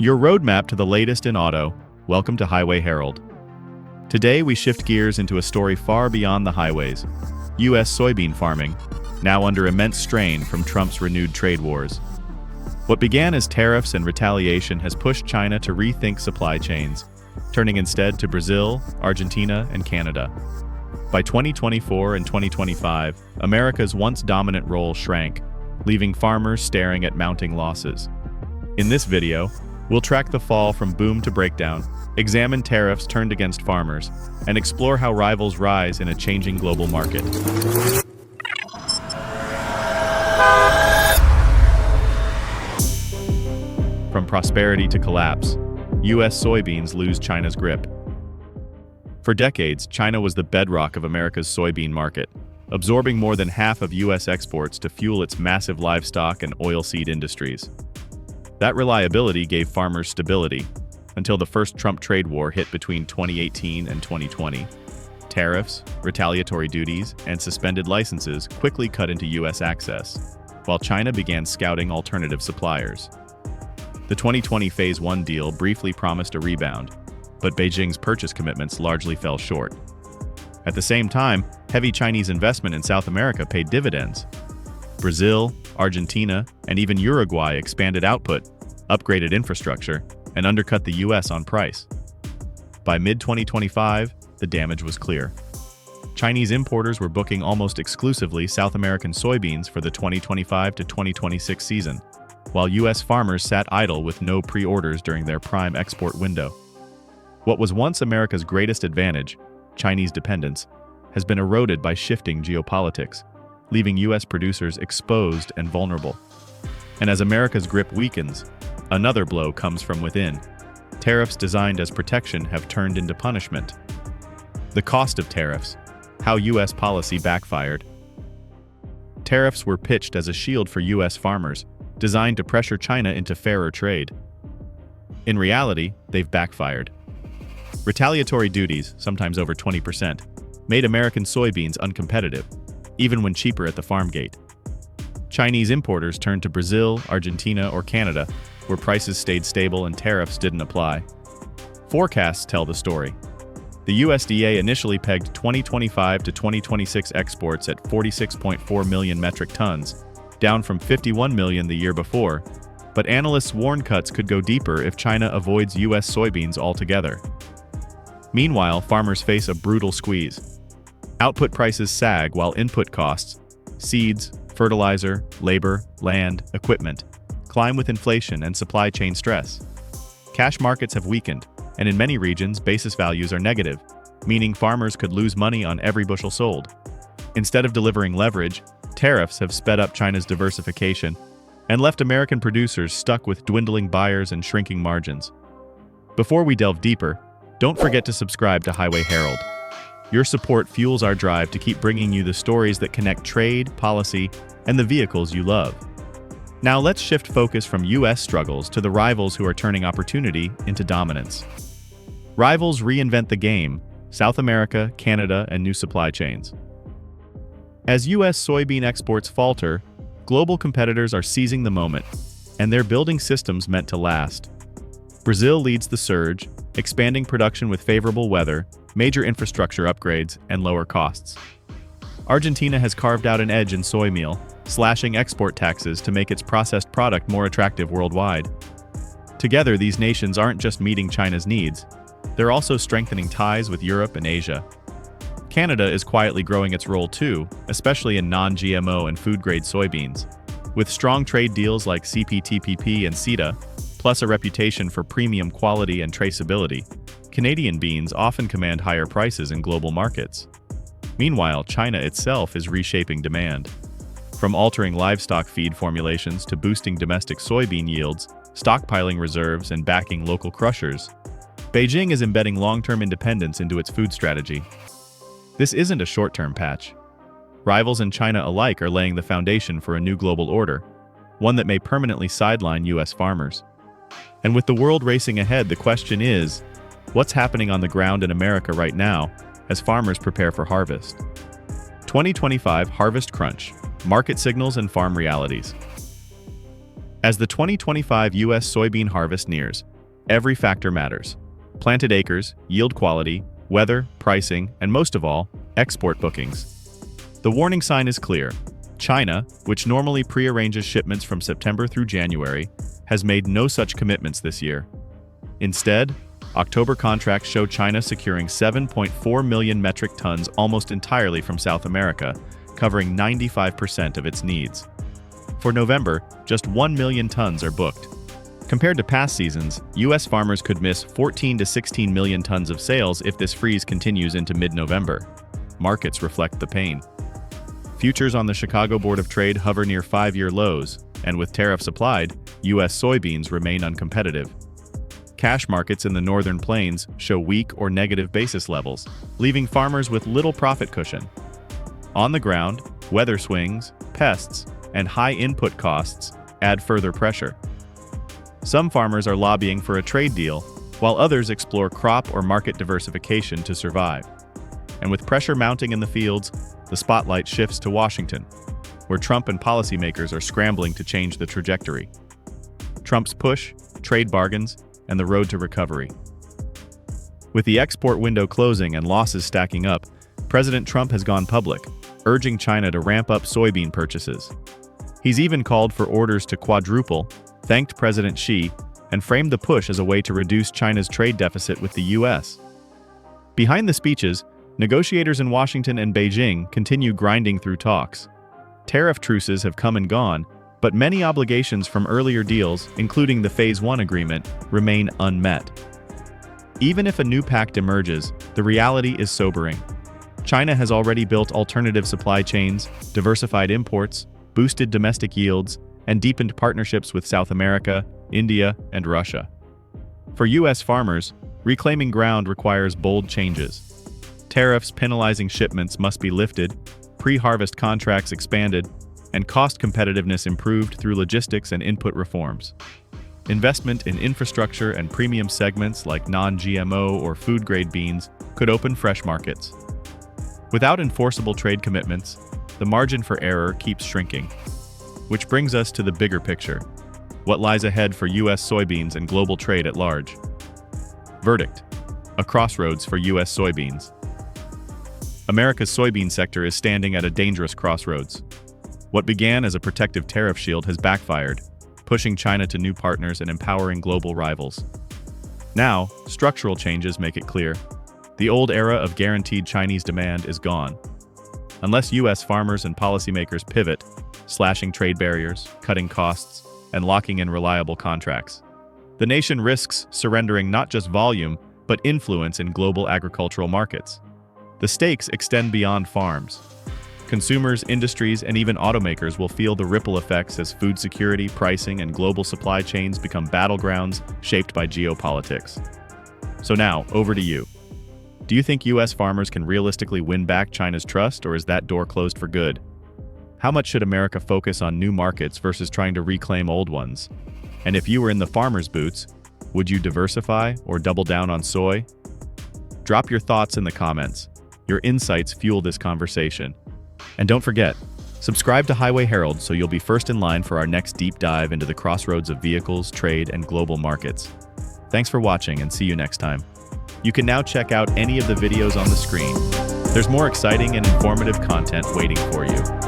Your roadmap to the latest in auto. Welcome to Highway Herald. Today we shift gears into a story far beyond the highways. U.S. soybean farming, now under immense strain from Trump's renewed trade wars. What began as tariffs and retaliation has pushed China to rethink supply chains, turning instead to Brazil, Argentina, and Canada. By 2024 and 2025, America's once dominant role shrank, leaving farmers staring at mounting losses. In this video, we'll track the fall from boom to breakdown, examine tariffs turned against farmers, and explore how rivals rise in a changing global market. From prosperity to collapse, U.S. soybeans lose China's grip. For decades, China was the bedrock of America's soybean market, absorbing more than half of U.S. exports to fuel its massive livestock and oilseed industries. That reliability gave farmers stability, until the first Trump trade war hit between 2018 and 2020. Tariffs, retaliatory duties, and suspended licenses quickly cut into U.S. access, while China began scouting alternative suppliers. The 2020 Phase 1 deal briefly promised a rebound, but Beijing's purchase commitments largely fell short. At the same time, heavy Chinese investment in South America paid dividends. Brazil, Argentina, and even Uruguay expanded output, upgraded infrastructure, and undercut the U.S. on price. By mid-2025, the damage was clear. Chinese importers were booking almost exclusively South American soybeans for the 2025 to 2026 season, while U.S. farmers sat idle with no pre-orders during their prime export window. What was once America's greatest advantage, Chinese dependence, has been eroded by shifting geopolitics, leaving U.S. producers exposed and vulnerable. And as America's grip weakens, another blow comes from within. Tariffs designed as protection have turned into punishment. The cost of tariffs, how U.S. policy backfired. Tariffs were pitched as a shield for U.S. farmers, designed to pressure China into fairer trade. In reality, they've backfired. Retaliatory duties, sometimes over 20%, made American soybeans uncompetitive, even when cheaper at the farm gate. Chinese importers turned to Brazil, Argentina, or Canada, where prices stayed stable and tariffs didn't apply. Forecasts tell the story. The USDA initially pegged 2025 to 2026 exports at 46.4 million metric tons, down from 51 million the year before, but analysts warn cuts could go deeper if China avoids U.S. soybeans altogether. Meanwhile, farmers face a brutal squeeze. Output prices sag while input costs, seeds, fertilizer, labor, land, equipment, climb with inflation and supply chain stress. Cash markets have weakened, and in many regions, basis values are negative, meaning farmers could lose money on every bushel sold. Instead of delivering leverage, tariffs have sped up China's diversification and left American producers stuck with dwindling buyers and shrinking margins. Before we delve deeper, don't forget to subscribe to Highway Herald. Your support fuels our drive to keep bringing you the stories that connect trade, policy, and the vehicles you love. Now let's shift focus from U.S. struggles to the rivals who are turning opportunity into dominance. Rivals reinvent the game: South America, Canada, and new supply chains. As U.S. soybean exports falter, global competitors are seizing the moment, and they're building systems meant to last. Brazil leads the surge, expanding production with favorable weather, major infrastructure upgrades, and lower costs. Argentina has carved out an edge in soy meal, slashing export taxes to make its processed product more attractive worldwide. Together, these nations aren't just meeting China's needs, they're also strengthening ties with Europe and Asia. Canada is quietly growing its role too, especially in non-GMO and food-grade soybeans. With strong trade deals like CPTPP and CETA, plus a reputation for premium quality and traceability, Canadian beans often command higher prices in global markets. Meanwhile, China itself is reshaping demand. From altering livestock feed formulations to boosting domestic soybean yields, stockpiling reserves, and backing local crushers, Beijing is embedding long-term independence into its food strategy. This isn't a short-term patch. Rivals in China alike are laying the foundation for a new global order, one that may permanently sideline U.S. farmers. And with the world racing ahead, the question is, what's happening on the ground in America right now as farmers prepare for harvest? 2025 Harvest Crunch: Market Signals and Farm Realities. As the 2025 U.S. soybean harvest nears, every factor matters. Planted acres, yield quality, weather, pricing, and most of all, export bookings. The warning sign is clear. China, which normally prearranges shipments from September through January, has made no such commitments this year. Instead, October contracts show China securing 7.4 million metric tons almost entirely from South America, covering 95% of its needs. For November, just 1 million tons are booked. Compared to past seasons, U.S. farmers could miss 14 to 16 million tons of sales if this freeze continues into mid-November. Markets reflect the pain. Futures on the Chicago Board of Trade hover near 5-year lows, and with tariffs applied, U.S. soybeans remain uncompetitive. Cash markets in the northern plains show weak or negative basis levels, leaving farmers with little profit cushion. On the ground, weather swings, pests, and high input costs add further pressure. Some farmers are lobbying for a trade deal, while others explore crop or market diversification to survive. And with pressure mounting in the fields, the spotlight shifts to Washington, where Trump and policymakers are scrambling to change the trajectory. Trump's push, trade bargains, and the road to recovery. With the export window closing and losses stacking up, President Trump has gone public, urging China to ramp up soybean purchases. He's even called for orders to quadruple, thanked President Xi, and framed the push as a way to reduce China's trade deficit with the U.S. Behind the speeches, negotiators in Washington and Beijing continue grinding through talks. Tariff truces have come and gone, but many obligations from earlier deals, including the Phase 1 agreement, remain unmet. Even if a new pact emerges, the reality is sobering. China has already built alternative supply chains, diversified imports, boosted domestic yields, and deepened partnerships with South America, India, and Russia. For U.S. farmers, reclaiming ground requires bold changes. Tariffs penalizing shipments must be lifted, pre-harvest contracts expanded, and cost competitiveness improved through logistics and input reforms. Investment in infrastructure and premium segments like non-GMO or food-grade beans could open fresh markets. Without enforceable trade commitments, the margin for error keeps shrinking. Which brings us to the bigger picture. What lies ahead for U.S. soybeans and global trade at large? Verdict: a crossroads for U.S. soybeans. America's soybean sector is standing at a dangerous crossroads. What began as a protective tariff shield has backfired, pushing China to new partners and empowering global rivals. Now, structural changes make it clear. The old era of guaranteed Chinese demand is gone. Unless U.S. farmers and policymakers pivot, slashing trade barriers, cutting costs, and locking in reliable contracts, the nation risks surrendering not just volume, but influence in global agricultural markets. The stakes extend beyond farms. Consumers, industries, and even automakers will feel the ripple effects as food security, pricing, and global supply chains become battlegrounds shaped by geopolitics. So now, over to you. Do you think U.S. farmers can realistically win back China's trust, or is that door closed for good? How much should America focus on new markets versus trying to reclaim old ones? And if you were in the farmer's boots, would you diversify or double down on soy? Drop your thoughts in the comments. Your insights fuel this conversation. And don't forget, subscribe to Highway Herald so you'll be first in line for our next deep dive into the crossroads of vehicles, trade, and global markets. Thanks for watching and see you next time. You can now check out any of the videos on the screen. There's more exciting and informative content waiting for you.